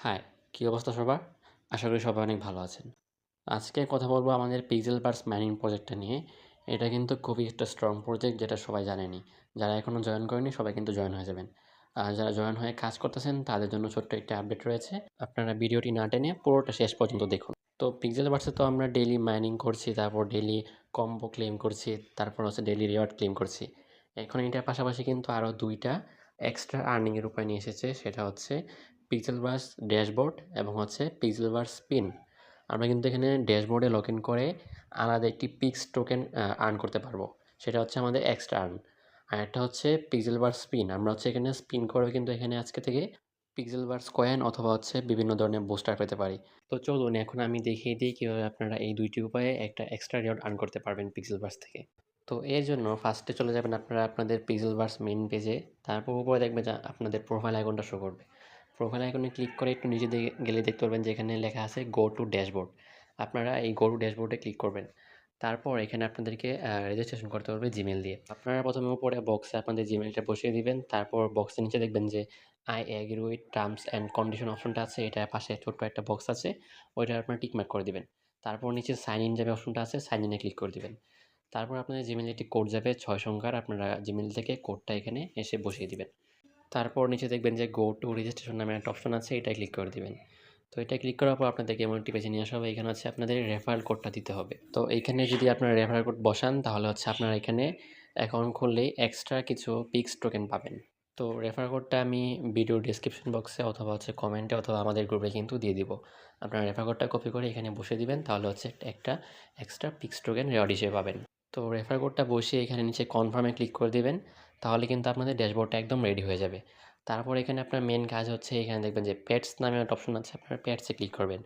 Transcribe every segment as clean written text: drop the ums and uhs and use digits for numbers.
High, কী অবস্থা সবার? আশা করি সবাই অনেক ভালো আছেন। আজকে কথা বলবো আমাদের পিক্সেলভার্স মাইনিং প্রজেক্টটা নিয়ে। এটা কিন্তু খুবই একটা স্ট্রং প্রজেক্ট যেটা সবাই জানেনই। যারা এখনও জয়েন করেনি সবাই কিন্তু জয়েন হয়ে যাবেন। আর যারা জয়েন হয়ে কাজ করতেছেন তাদের জন্য ছোট্ট একটা আপডেট রয়েছে। আপনারা ভিডিওটি না টেনে পুরোটা শেষ পর্যন্ত দেখুন। তো পিক্সেলভার্সে তো আমরা ডেইলি মাইনিং করছি, তারপর ডেইলি কম্বো ক্লেম করছি, তারপর হচ্ছে ডেইলি রিওয়ার্ড ক্লেম করছি। এখন এটার পাশাপাশি কিন্তু আরও ২ টা এক্সট্রা আর্নিংয়ের উপায় নিয়ে এসেছে। সেটা হচ্ছে পিক্সেলভার্স ড্যাশবোর্ড এবং হচ্ছে পিক্সেলভার্স স্পিন। আমরা কিন্তু এখানে ড্যাশবোর্ডে লগ ইন করে আলাদা একটি পিক্স টোকেন আর্ন করতে পারবো। সেটা হচ্ছে আমাদের এক্সট্রা আর্ন। আর একটা হচ্ছে পিক্সেলভার্স স্পিন। আমরা হচ্ছে এখানে স্পিন করে কিন্তু এখানে আজকে থেকে পিক্সেলভার্স কয়েন অথবা হচ্ছে বিভিন্ন ধরনের বুস্টার পেতে পারি। তো চলুন এখন আমি দেখিয়ে দিই কীভাবে আপনারা এই ২ টি উপায়ে একটা এক্সট্রা রিওয়ার্ড আর্ন করতে পারবেন পিক্সেলভার্স থেকে। তো এর জন্য ফার্স্টে চলে যাবেন আপনারা আপনাদের পিক্সেলভার্স মেইন পেজে। তারপর উপরে দেখবেন যে আপনাদের প্রোফাইল আইকনটা শো করবে। প্রোফাইল আইকনে ক্লিক করে একটু নিচে দিকে গেলে দেখতে পারবেন যে এখানে লেখা আছে গো টু ড্যাশবোর্ড। আপনারা এই গো টু ড্যাশবোর্ডে ক্লিক করবেন। তারপর এখানে আপনাদেরকে রেজিস্ট্রেশন করতে হবে জিমেইল দিয়ে। আপনারা প্রথমে উপরে বক্সে আপনাদের জিমেইলটা বসিয়ে দিবেন। তারপর বক্সের নিচে দেখবেন যে I agree with terms and condition অপশনটা আছে, এটার পাশে ছোট্ট একটা বক্স আছে, ওইটা আপনারা টিক মার্ক করে দিবেন। তারপর নিচে সাইন ইন যাবে অপশনটা আছে, সাইন ইনে ক্লিক করে দিবেন। তারপর আপনাদের জিমেইলে একটি কোড যাবে ৬ সংখ্যার, আপনারা জিমেইল থেকে কোডটা এখানে এসে বসিয়ে দিবেন। তারপর নিচে দেখবেন যে গো টু রেজিস্ট্রেশন নামে একটা অপশন আছে, এটায় ক্লিক করে দিবেন। তো এটা ক্লিক করার পর আপনাদেরকে এমন একটি পেজে নিয়ে আসা হবে। এখানে হচ্ছে আপনাদের রেফারেল কোডটা দিতে হবে। তো এইখানে যদি আপনারা রেফারেল কোড বসান তাহলে হচ্ছে আপনারা এখানে অ্যাকাউন্ট খুললেই এক্সট্রা কিছু পিক্স টোকেন পাবেন। তো রেফারেল কোডটা আমি ভিডিও ডেসক্রিপশন বক্সে অথবা হচ্ছে কমেন্টে অথবা আমাদের গ্রুপে কিন্তু দিয়ে দিব। আপনারা রেফারেল কোডটা কপি করে এখানে বসিয়ে দিবেন, তাহলে হচ্ছে একটা এক্সট্রা পিক্স টোকেন রিওয়ার্ড হিসেবে পাবেন। তো রেফারেল কোডটা বসিয়ে এখানে নিচে কনফার্মে ক্লিক করে দিবেন, তাহলে কিন্তু আপনাদের ড্যাশবোর্ডটা একদম রেডি হয়ে যাবে। তারপর এখানে আপনার মেন কাজ হচ্ছে এখানে দেখবেন যে পেটস নামে একটা অপশন আছে, আপনারা পেটসে ক্লিক করবেন।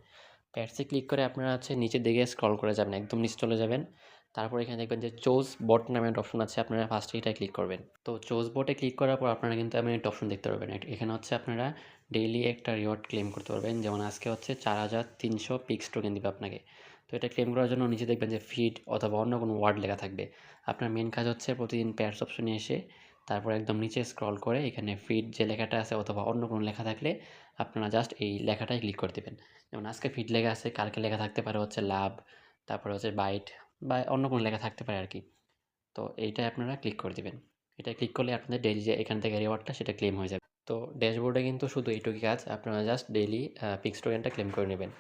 পেটসে ক্লিক করে আপনারা হচ্ছে নিচের দিকে স্ক্রল করে যাবেন, একদম নিচে চলে যাবেন। তারপর এখানে দেখবেন যে চুজ বট নামে একটা অপশন আছে, আপনারা ফার্স্টে এটা ক্লিক করবেন। তো চুজ বটে ক্লিক করার পর আপনারা কিন্তু এমন একটা অপশন দেখতে পারবেন। এখানে হচ্ছে আপনারা ডেইলি একটা রিওয়ার্ড ক্লেম করতে পারবেন। যেমন আজকে হচ্ছে ৪৩০০ পিক্স টোকেন দিবে আপনাকে। তো এটা ক্লেম করার জন্য নিচে দেখবেন যে ফিড অথবা অন্য কোনো ওয়ার্ড লেখা থাকবে। আপনার মেন কাজ হচ্ছে প্রতিদিন পেটস অপশনে এসে তারপর একদম নিচে স্ক্রল করে এখানে ফিড যে লেখাটা আছে অথবা অন্য কোনো লেখা থাকলে আপনারা জাস্ট এই লেখাটায় ক্লিক করে দিবেন। যেমন আজকে ফিড লেখা আছে, কালকে লেখা থাকতে পারে হচ্ছে লাভ, তারপরে হচ্ছে বাইট বা অন্য কোনো লেখা থাকতে পারে আরকি। তো এইটায় আপনারা ক্লিক করে দিবেন। এটায় ক্লিক করলে আপনাদের ডেইলি যে এখান থেকে রিওয়ার্ডটা সেটা ক্লেম হয়ে যাবে। তো ড্যাশবোর্ডে কিন্তু শুধু এইটুকুই কাজ, আপনারা জাস্ট ডেইলি পিক্স টোকেনটা ক্লেম করে নেবেন।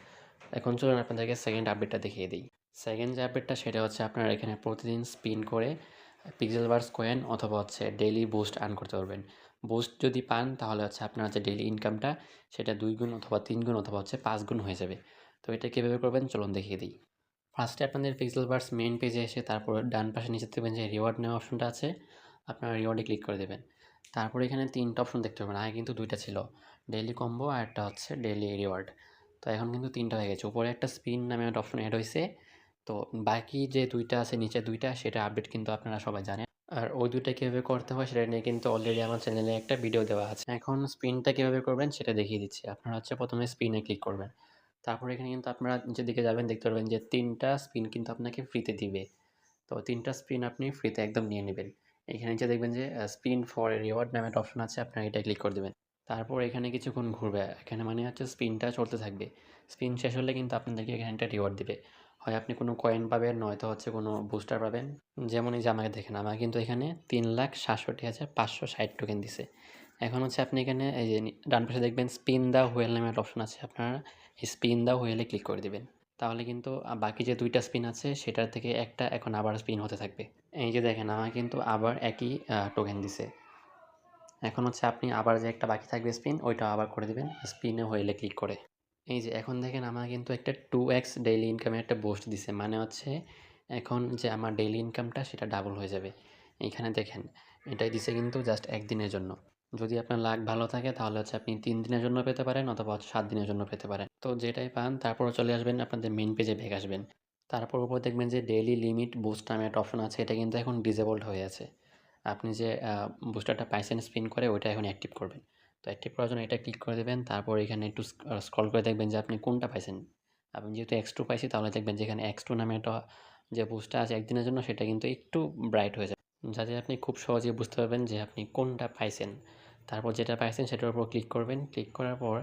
এখন চলুন আপনাদেরকে সেকেন্ড আপডেটটা দেখিয়ে দিই। সেকেন্ড যে আপডেটটা সেটা হচ্ছে আপনারা এখানে প্রতিদিন স্পিন করে পিক্সেলভার্স কয়েন অথবা হচ্ছে ডেইলি বুস্ট আর্ন করতে পারবেন। বুস্ট যদি পান তাহলে হচ্ছে আপনার যে ডেইলি ইনকামটা সেটা ২ গুণ অথবা ৩ গুণ অথবা হচ্ছে ৫ গুণ হয়ে যাবে। তো এটা কীভাবে করবেন চলুন দেখিয়ে দিই। ফার্স্টে আপনাদের পিক্সেলভার্স মেইন পেজে এসে তারপর ডান পাশে নিচে দেখবেন যে রিওয়ার্ড নেওয়া অপশনটা আছে, আপনারা রিওয়ার্ডে ক্লিক করে দেবেন। তারপর এখানে ৩ টা অপশন দেখতে পাবেন, আগে কিন্তু ২ টা ছিল, ডেইলি কম্বো আর একটা হচ্ছে ডেইলি রিওয়ার্ড। তো এখন কিন্তু ৩ টা হয়ে গেছে। উপরে একটা স্পিন নামে একটা অপশন এড হইছে। তো বাকি যে ২ টা আছে নিচে ২ টা সেটা আপডেট কিন্তু আপনারা সবাই জানেন। আর ওই ২ টা কীভাবে করতে হয় সেটা নিয়ে কিন্তু অলরেডি আমার চ্যানেলে একটা ভিডিও দেওয়া আছে। এখন স্পিনটা কীভাবে করবেন সেটা দেখিয়ে দিচ্ছি। আপনারা হচ্ছে প্রথমে স্পিনে ক্লিক করবেন। তারপর এখানে কিন্তু আপনারা নিচের দিকে যাবেন, দেখতে পারবেন যে ৩ টা স্পিন কিন্তু আপনাকে ফ্রিতে দিবে। তো ৩ টা স্পিন আপনি ফ্রিতে একদম নিয়ে নিবেন। এখানে নিচে দেখবেন যে স্পিন ফর রিওয়ার্ড নামে একটা অপশন আছে, আপনারা এটায় ক্লিক করে দিবেন। তারপর এখানে কিছুক্ষণ ঘুরবে। এখানে মানে হচ্ছে স্পিনটা চলতে থাকবে। স্পিন শেষ হলে কিন্তু আপনাদেরকে এখানে একটা রিওয়ার্ড দিবে। হয় আপনি কোনো কয়েন পাবেন, নয়তো হচ্ছে কোনো বুস্টার পাবেন। যেমন এই যে আমাকে দেখেন, আমার কিন্তু এখানে ৩,৬৭,৫৬০ টোকেন দিছে। এখন হচ্ছে আপনি এখানে এই যে ডান পাশে দেখবেন স্পিন দ্য হুইল নামে একটা অপশন আছে, আপনারা এই স্পিন দ্য হুইলে ক্লিক করে দিবেন। তাহলে কিন্তু বাকি যে ২ টা স্পিন আছে সেটার থেকে একটা এখন আবার স্পিন হতে থাকবে। এই যে দেখেন আমার কিন্তু আবার একই টোকেন দিছে। এখন হচ্ছে আপনি আবার যে একটা বাকি থাকবে স্পিন, ওইটা আবার করে দিবেন স্পিনে হুইলে ক্লিক করে। এই যে এখন দেখেন আমার কিন্তু একটা 2x ডেইলি ইনকামের একটা বুস্ট দিছে। মানে হচ্ছে এখন যে আমার ডেইলি ইনকামটা সেটা ডাবল হয়ে যাবে। এইখানে দেখেন এটাই দিছে কিন্তু জাস্ট ১ দিনের জন্য। যদি আপনার লাক ভালো থাকে তাহলে হচ্ছে আপনি ৩ দিনের জন্য পেতে পারেন অথবা হচ্ছে ৭ দিনের জন্য পেতে পারেন। তো যেটাই পান তারপর চলে আসবেন আপনাদের মেইন পেজে ব্যাক আসবেন। তারপর উপর দেখবেন যে ডেইলি লিমিট বুস্ট নামে একটা অপশন আছে, এটা কিন্তু এখন ডিসেবলড হয়ে আছে। আপনি যে বুস্টারটা পাইছেন স্পিন করে ওইটা এখন অ্যাক্টিভ করবেন। তো অ্যাক্টিভ করার জন্য এটা ক্লিক করে দেবেন। তারপর এখানে একটু স্ক্রল করে দেখবেন যে আপনি কোনটা পাইছেন। আপনি যেহেতু X2 পাইছি তাহলে দেখবেন যে এখানে X2 নামে একটা যে বুস্টটা আছে একদিনের জন্য সেটা কিন্তু একটু ব্রাইট হয়ে যাবে। যাতে আপনি খুব সহজেই বুঝতে পারবেন যে আপনি কোনটা পাইছেন। তারপর যেটা পাইছেন সেটার উপর ক্লিক করবেন। ক্লিক করার পর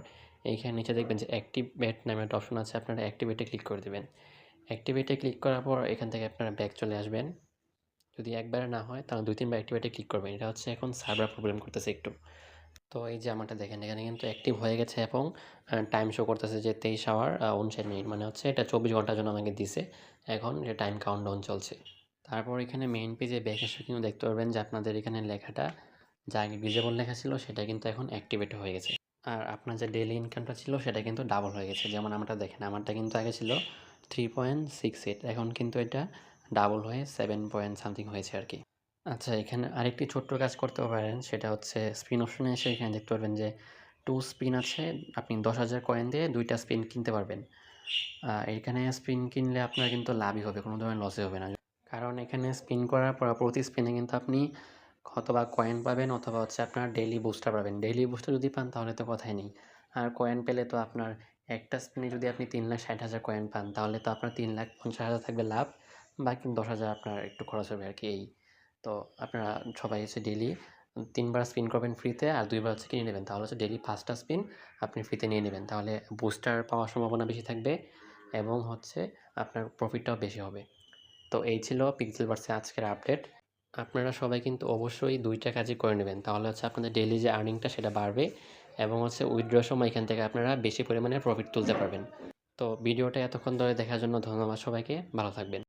এইখানে নিচে দেখবেন যে অ্যাক্টিভেট নামে একটা অপশন আছে, আপনারা অ্যাক্টিভেটে ক্লিক করে দেবেন। অ্যাক্টিভেটে ক্লিক করার পর এখান থেকে আপনারা ব্যাক চলে আসবেন। যদি একবারে না হয় তাহলে ২-৩ বার অ্যাক্টিভেটে ক্লিক করবেন। এটা হচ্ছে এখন সার্ভার প্রবলেম করতেছে একটু। তো এই যে আমারটা দেখেন এখানে কিন্তু অ্যাক্টিভ হয়ে গেছে এবং টাইম শো করতেছে যে 23 আওয়ার 59 মিনিট, মানে হচ্ছে এটা 24 ঘন্টার জন্য আমাকে দিছে। এখন এটা টাইম কাউন্টডাউন চলছে। তারপর এখানে মেইন পেজে ব্যাক এসে কিন্তু দেখতে পারবেন যে আপনাদের এখানে লেখাটা যা আগে ডিসেবল লেখা ছিল সেটা কিন্তু এখন অ্যাক্টিভেট হয়ে গেছে। আর আপনার যে ডেইলি ইনকামটা ছিল সেটা কিন্তু ডাবল হয়ে গেছে। যেমন আমারটা দেখেন, আমারটা কিন্তু আগে ছিল 3.68, এখন কিন্তু এটা ডাবল হয়ে 7 পয়েন্ট সামথিং হয়েছে আরকি। আচ্ছা, এখানে আরেকটি ছোট্ট কাজ করতে পারেন, সেটা হচ্ছে স্পিন অপশনে এসে এখানে দেখতে পারবেন যে 2 স্পিন আছে। আপনি 10,000 কয়েন দিয়ে 2 টা স্পিন কিনতে পারবেন। এখানে স্পিন কিনলে আপনার কিন্তু লাভই হবে, কোনো ধরনের লসই হবে না। কারণ এখানে স্পিন করার পর প্রতি স্পিনে কিন্তু আপনি হয়তোবা কয়েন পাবেন অথবা হচ্ছে আপনার ডেইলি বুস্টার পাবেন। ডেইলি বুস্টার যদি পান তাহলে তো কথাই নেই। আর কয়েন পেলে তো আপনার একটা স্পিনে যদি আপনি 3,60,000 কয়েন পান তাহলে তো আপনার 3,50,000 থাকবে লাভ। বাকি 10,000 আপনার একটু খরচ হবে আরকি এই। তো আপনারা সবাই হচ্ছে ডেইলি ৩ বার স্পিন করবেন ফ্রিতে, আর ২ বার হচ্ছে কিনে নেবেন। তাহলে হচ্ছে ডেইলি ৫ টা স্পিন আপনি ফ্রিতে নিয়ে নেবেন। তাহলে বুস্টার পাওয়ার সম্ভাবনা বেশি থাকবে এবং হচ্ছে আপনার প্রফিটটাও বেশি হবে। তো এই ছিল পিক্সেলভার্সের আজকের আপডেট। আপনারা সবাই কিন্তু অবশ্যই ২ টা কাজই করে নেবেন। তাহলে হচ্ছে আপনাদের ডেইলি যে আর্নিংটা সেটা বাড়বে এবং হচ্ছে উইথড্রর সময় এখান থেকে আপনারা বেশি পরিমাণে প্রফিট তুলতে পারবেন। তো ভিডিওটা এতক্ষণ ধরে দেখার জন্য ধন্যবাদ সবাইকে। ভালো থাকবেন।